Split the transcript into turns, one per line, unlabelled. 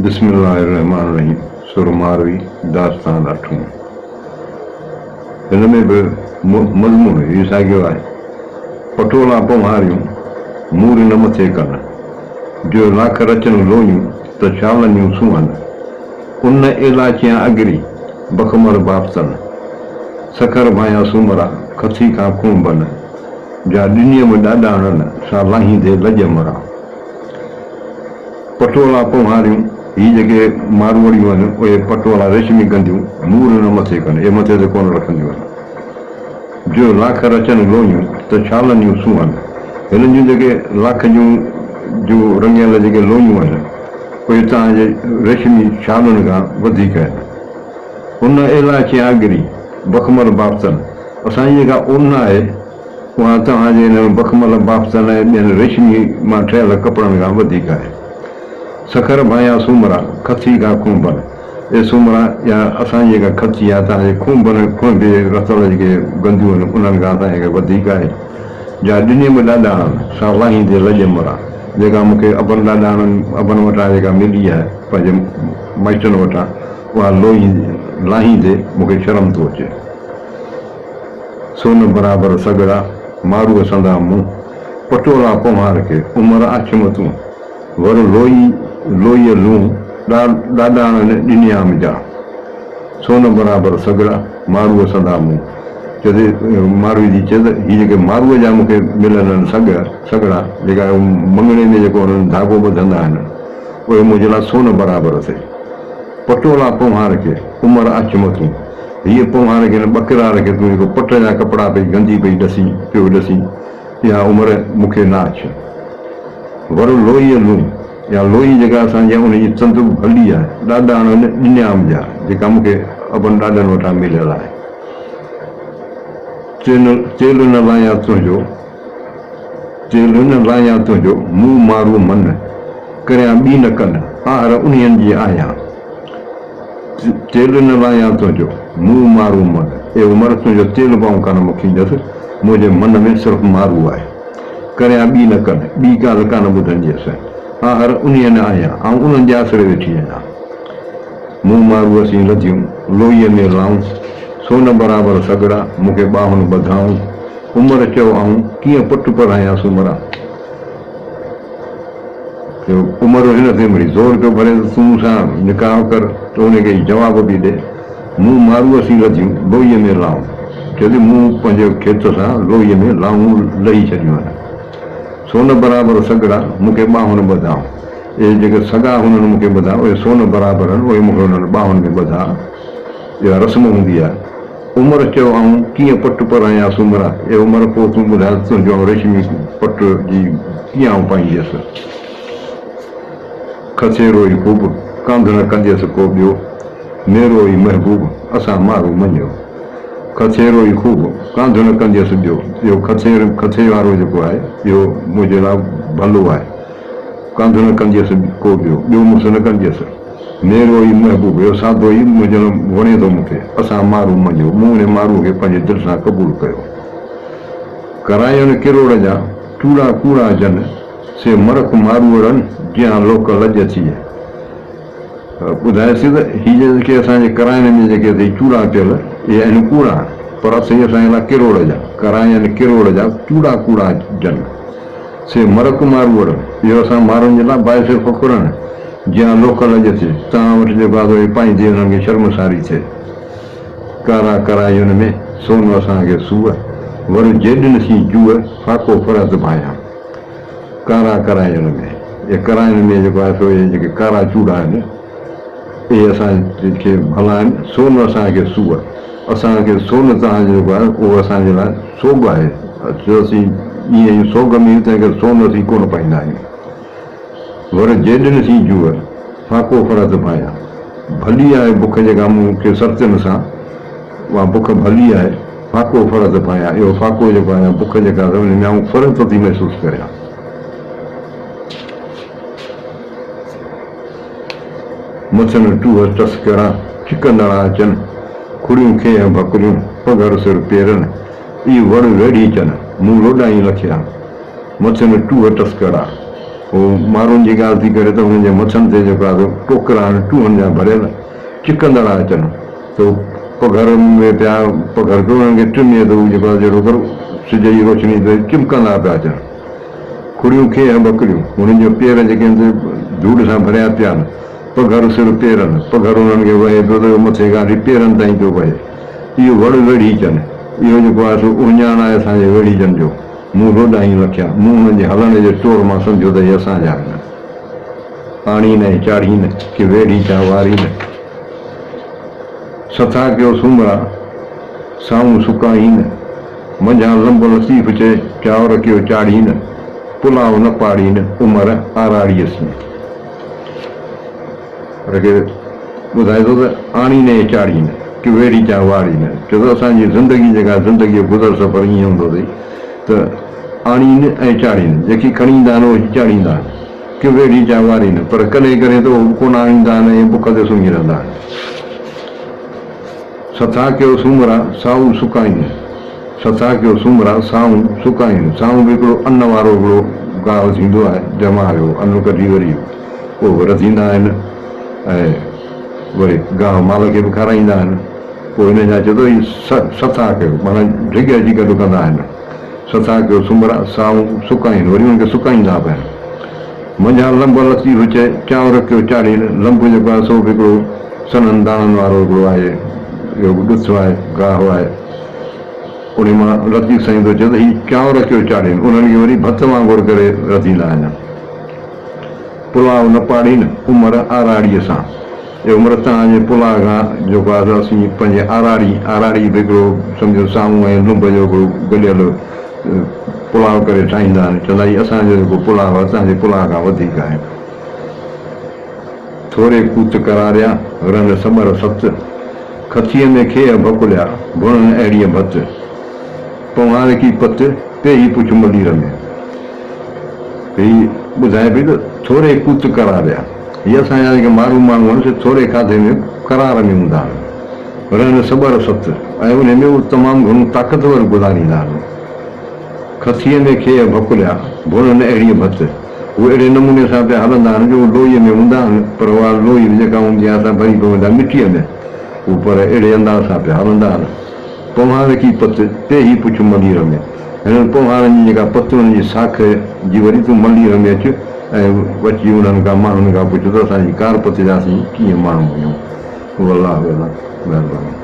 बिस्मिल्लाहिर्रहमानिर्रहीम सुरमारवी दास्तान अठूं हिन में बि मज़मून इहो साॻियो आहे। पटोला पमारियूं मूर न मथे कनि, जो लाख रचनि लोयूं त शालनियूं सुहनि। उन इलाचियां अगरी बखमर बाफ़तनि, सखर भाया सूमरा खसी खां खूंबनि। जा ॾिनीअ में ॾाॾा हणनि सा लाहींदे लॼ मरा। पटोला पमारियूं ही जेके मारवड़ियूं आहिनि उहे पटोला रेशमी कंदियूं मूर न मथे कनि, इहे मथे ते कोन रखंदियूं आहिनि। जो लाख रचनि लोयूं त शालनियूं सुहनि। हिननि जूं जेके लाख जूं रंगियल जेके लोयूं आहिनि उहे तव्हांजे रेशमी शालनि खां वधीक आहिनि। उन इलाची आगरी बखमल बाफ़तनि, असांजी जेका ऊन आहे उहा तव्हांजे हिन बखमल बाफ़तनि ऐं ॿियनि रेशमी मां ठहियल कपिड़नि खां वधीक आहे। सखर भाया सूमरा खसी खां खूंबनि, इहे सूमरा या असांजी जेका खसी आहे तव्हांजे खूंबनि खूंबे रसल जेके गंदियूं आहिनि उन्हनि खां असांखे वधीक आहे। जा ॾिनीअ में ॾाॾा हणनि सा लाहींदे लॼ मरा। जेका मूंखे अबनि ॾाॾा हणनि अबनि वटां जेका मिली आहे पंहिंजे माइटनि वटां, उहा लोही लाहींदे मूंखे शर्म थो अचे। सोन बराबरि सॻड़ा मारूअ संदा मुंहुं, पटोला पमार खे उमिरि आछमतूं। वर लोईअ लूं ॾाॾा हणनि ॾिनियाम जा। सोन बराबरि सॻड़ा मारूअ संदा मुंहुं। चए मारूअ जी चए त हीअ जेके मारूअ जा मूंखे मिलनि आहिनि सॻड़ा जेका मङणे में जेको हुननि धाॻो ॿधंदा आहिनि उहे मुंहिंजे लाइ सोन बराबरि थिए। पटोला पमार खे उमिरि आछमतूं। हीअ पमार खे ॿकरार खे तूं जेको पट जा कपिड़ा पई गंदी पई पियो ॾसी, इहा उमिरि मूंखे न अचे। वर लोईअ लूं या लोई जेका असांजी उनजी तंदू भली आहे, ॾाॾा हणनि ॾिनियाम जा, जेका मूंखे अबनि ॾाॾनि वटां मिलियल आहे। तेल न लायां तुंहिंजो मुंहुं मारू मन, करियां ॿी न कनि आहर उन्हनि जी आहियां। तेल न लायां तुंहिंजो मुंहुं मारू मन, ए उमिरि तुंहिंजो तेल पाऊं कान मुखींदसि, मुंहिंजे मन में सिर्फ़ु मारू आहे। करियां ॿी न कनि, ॿी ॻाल्हि कान ॿुधंदीअसि, आहर उन्हनि आहियां ऐं उन्हनि जे आसिरे वेठी आहियां। मुंहुं मारू असीं लधियूं लोईअ में लाऊं, सोन बराबरि सॻड़ा मूंखे ॿाहुनि ॿधाऊं। उमिरि चयो ऐं कीअं पुटु पढ़ायां सूमरा। उमिरि हिन ते मिड़ी ज़ोर पियो भरे त तूं सां निकाह कर, त उनखे जवाब बि ॾे। मुंहुं मारू असीं लधियूं लोईअ में लाऊं, चए मूं पंहिंजे खेत सां लोईअ में लाऊं लही छॾियूं आहिनि। सोन बराबरि सॻड़ा मूंखे ॿाहुनि ॿधाऊं। इहे जेके सॻा हुननि मूंखे ॿधा उहे सोन बराबरि आहिनि, उहे मूंखे हुननि ॿाहुनि में ॿधा। इहा रस्म हूंदी आहे। उमिरि चयो ऐं कीअं पटु परायां सूमरा, इहा उमिरि पोइ तूं ॿुधाए तुंहिंजो रेशमी पट जी कीअं आऊं पाईंदसि। खसेरो ई ख़ूब कांध न कंदसि को ॿियो, मेरो ई महबूब असां मारू मञियो। खसेरो ई ख़ूब कांध न कंदसि ॿियो, इहो खसे वारो जेको आहे इहो मुंहिंजे लाइ भलो आहे। कांध न कंदसि को ॿियो मूंसां न कंदसि। मेरो ई महबूब, इहो साधो ई मुंहिंजे लाइ वणे थो मूंखे, असां मारू मञियो। मूं हुन मारू खे पंहिंजे दिलि सां क़बूल कयो। करायनि किरोड़ जा चूड़ा कूड़ा जन, से मरख मारूअड़नि जियां लोक लॼ थिए। ॿुधाएसि त हीअ जेके असांजे कराइनि में जेके अथई चूड़ा पियल, इहे आहिनि कूड़ा, पर असां असांजे लाइ किरोड़ जा। करायनि किरोड़ जा चूड़ा कूड़ा जन, से मरख मारूअड़, इहो असां माण्हुनि जे लाइ बाहिसे फ़ख़ुरनि, जियां लोक लॼ थिए। तव्हां वटि जेको आहे पाईंदे हुननि खे शर्मसारी थिए। कारा करायुनि में सोन असांखे सूअ, वर जेॾिन सी जूअ फाको फरत भायां। कारा करायुनि में, इहे कराइनि में जेको आहे सो इहे जेके कारा चूड़ा आहिनि इहे असांखे भला आहिनि। सोन असांखे सूअ, असांखे सोन तव्हांजो जेको आहे उहो असांजे लाइ सोग आहे। चयोसीं ईअं ई सोग में तंहिं करे सोन असीं कोन पाईंदा आहियूं। वर जेॾिन सी जूअ फाको फरत भायां, भली आहे बुख जेका मूंखे सर्तियुनि सां, उहा बुख भली आहे। फाको फरत भायां, इहो फाको जेको आहे बुख जेका हुन में आऊं फरत थी महसूसु करियां। मथनि टूह टस्करा छिकंदड़ा अचनि, खुड़ियूं खे भकुरियूं पघर सिर पेरनि, ई वण वेड़ी अचनि मूं लोॾाई लखिया। मथनि टूह टस्करा उहो माण्हुनि जी ॻाल्हि थी करे त हुननि जे मथनि ते जेको आहे टोकरा टूहनि जा भरियल चिकंदड़ अचनि त पघर में पिया पघर पियो उन्हनि खे टिमे त उहो जेको आहे जहिड़ो करो सिज जी रोशनी ते चिमकंदा पिया अचनि खुड़ियूं खे ऐं बकरियूं हुननि जो पेर जेके धूड़ सां भरिया पिया आहिनि पघर सिर पेरनि पघर उन्हनि खे वहे पियो त मथे खां पेरनि ताईं पियो वहे इहो वड़ वेड़ी अचनि इहो जेको आहे सो उञाण आहे असांजे वेड़ीजनि जो मूं रोॾाई लखिया मूं हुननि जे हलण जे तौर मां सम्झो त इहे असांजा आहिनि आणी न चाढ़ी न की वेड़ी चा वारी न सथा कयो सुमरा साम्हूं सुकाई न मंझां लंब लतीफ़ चए चांवर कयो चाढ़ी न पुलाव न पाड़ी न उमिरि आराड़ीअ सी पर के ॿुधाए थो त आणी न चाढ़ी न की वेड़ी चा वारी न छो त असांजी ज़िंदगी जेका ज़िंदगीअ गुज़र सफ़र ईअं हूंदो अथई त आणी न ऐं चाढ़ी न जेकी खणी ईंदा आहिनि उहे चाढ़ींदा आहिनि की वेड़ी चा वारी न पर कॾहिं कॾहिं त उहे कोन आणींदा आहिनि ऐं बुख ते सुम्ही रहंदा आहिनि सथा कयो सुमरा साऊं सुकाईनि सथा कयो सुमरा साऊं सुकाईनि साऊं बि हिकिड़ो अन्न वारो हिकिड़ो गाहु थींदो आहे जमायो अन्न कढी वरी पोइ रधींदा आहिनि ऐं वरी गाहु माल खे बि खाराईंदा आहिनि पोइ हिन जा चए थो हीअ सथा कयो माना ढिघ अची गॾु कंदा आहिनि सथा कयो सुमरा साऊं सुकाईनि वरी हुनखे सुकाईंदा पिया आहिनि मंझां लंब लतीफ़ चए चांवर कयो चाढ़ीनि लंब जेको आहे सो बि हिकिड़ो सननि दाणनि वारो हिकिड़ो आहे इहो बि ॾुथो आहे गाहु आहे उन मां लतीफ़ साईं थो चए त हीअ चांवर कयो चाढ़ीनि उन्हनि खे वरी भत वांगुरु करे रधींदा आहिनि पुलाव न पाड़ीनि उमिरि आराड़ीअ सां इहो उमिरि तव्हांजे पुलाव खां जेको आहे असीं पंहिंजे आराड़ी बि हिकिड़ो सम्झो साम्हूं ऐं लुंब जो हिकिड़ो गलियल पुलाव करे ठाहींदा आहिनि चवंदा हीअ असांजो जेको पुलाव आहे असांजे पुलाव खां वधीक आहे थोरे कूत करारिया रन समर सत खथीअ में खे भकुलिया भुणनि अहिड़ीअ भत पवार की पत पे ई पुछ मली रमे भई ॿुधाए पई त थोरे कूत करारिया हीअ असांजा जेके माण्हू आहिनि से थोरे खाधे में करार में हूंदा आहिनि रन सबर सत ऐं उन में उहे तमामु घणो ताक़तवर गुज़ारींदा आहिनि खथीअ में खे भकुलिया भुणनि अहिड़ीअ भत उहे अहिड़े नमूने सां पिया हलंदा आहिनि जो लोईअ में हूंदा आहिनि पर उहा लोई जेका हूंदी आहे असां भरी पवंदा मिटीअ में उहे पर अहिड़े अंदाज़ सां पिया हलंदा आहिनि पवार की पत ते ई पुछ मली रमे हिननि पवारनि जी जेका पतुनि जी साख जी वरी तूं मली रमे अचु ऐं अची उन्हनि खां माण्हुनि खां पुछो त असांजी कार पत जा असीं कीअं माण्हू आहियूं अलाह महिरबानी